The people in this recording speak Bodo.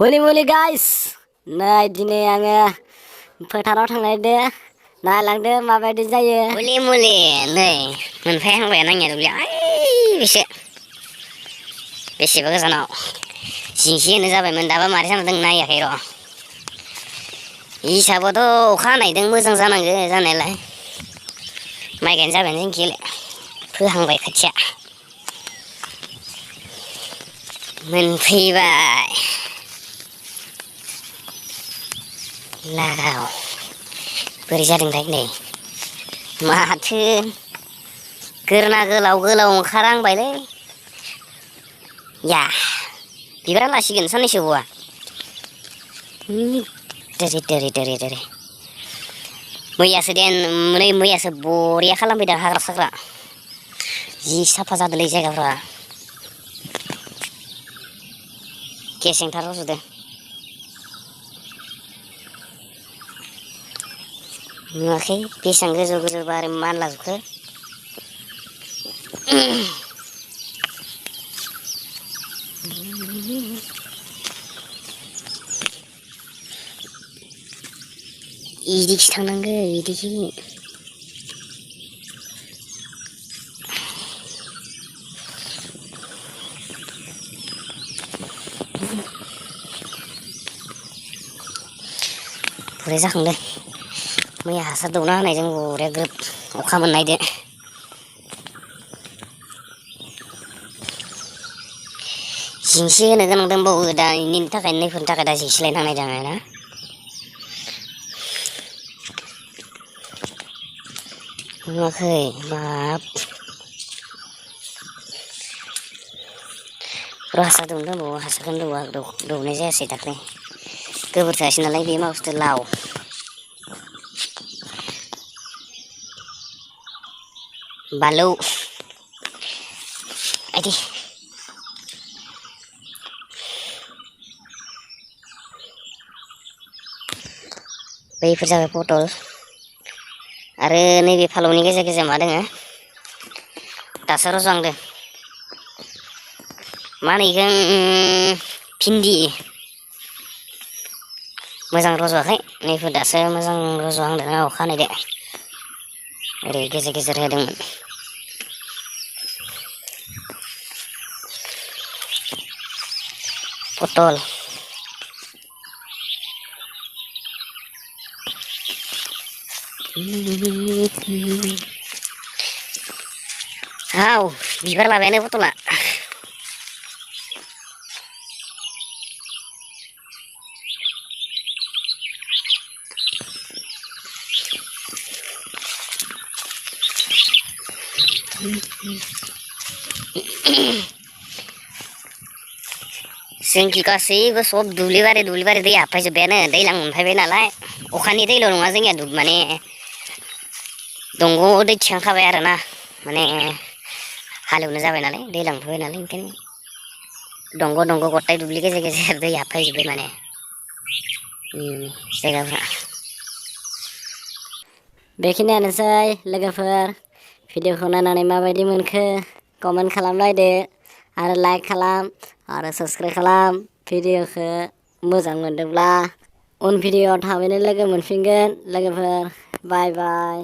मुलि मुलि गाइस नै दिनै आङो फोथाराव थांनायदो नायलांदो माबायदि जायो मुलि मुलि नै मोनफैहांबाय आंनिया दुब्लिया बेसेबा गोजानाव जिंसि होनो जाबायमोन दाबा मारै जादों नायाखै र' हिसाबावथ' अखा हानायदों मोजां जानांगो जानायालाय माइ गायनो जाबाय जोंनिखैलाय फोहांबाय खोथिया मोनफैबाय लागाव बोरै जादोंथाय नै माथो गोरना गोलाव गोलाव ओंखारहांबायलै या बिबारा लासिगोन साननैसो बावबा देरे मैयासो बरिया खालामफैदों हाग्रा साग्रा जि साफा जादोंलै जायगाफ्रा गेसेंथार रज'दों नुवाखै बेसेबां गोजौ गोजौ बारै मानलाजोबखो इदिखि थांनांगो इदिखि बुरै जाखांदों मैया हासार दौना होनायजों बरिया ग्रोब अखा मोननायदो जिंसि होनो गोनां दंबावो दा इनि थाखाय नैफोरनि थाखाय दा जिंसि लायनो थांनायदों आङो ना नुवाखै बाब र' हासार दौनो दंबावो हासारखौनो दौनाय जायासै दाख्लै गोबोर थायासै नालाय बे मा बुस्थु लाव बालौ आइदि बैफोर जाबाय पटल आरो नैबे फालौनि गेजेर गेजेर मा दोङो दासो रज'हांदो मा होनो इखो भिन्दि मोजां रज'वाखै नैफोर दासो मोजां रज'हांदों अखा हानायदो ओरै गेजेर गेजेर होदोंमोन पटल हाव बिबार लाबायानो पटला जोंखि गासैबो सब दुब्लिबारि दै हाबफैजोब्बायानो दैज्लां मोनफैबाय नालाय अखानि दैल' नङा जोंनिया माने दंग' दै थिखांखाबाय आरोना माने हालेवनो जाबाय नालाय दैज्लां मोनफैबाय नालाय ओंखायनो दंग' गथाय दुब्लि गेजेर गेजेर दै हाबफैजोब्बाय माने जायगाफ्रा बेखिनियानोसै लोगोफोर भिडिअखौ नायनानै माबायदि मोनखो कमेन्ट खालामलायदो आरो लाइक खालाम आरो साबस्क्राइब खालाम भिडिअखौ मोजां मोनदोंब्ला उन भिडिअआव थाबैनो लोगो मोनफिनगोन लोगोफोर बाय बाय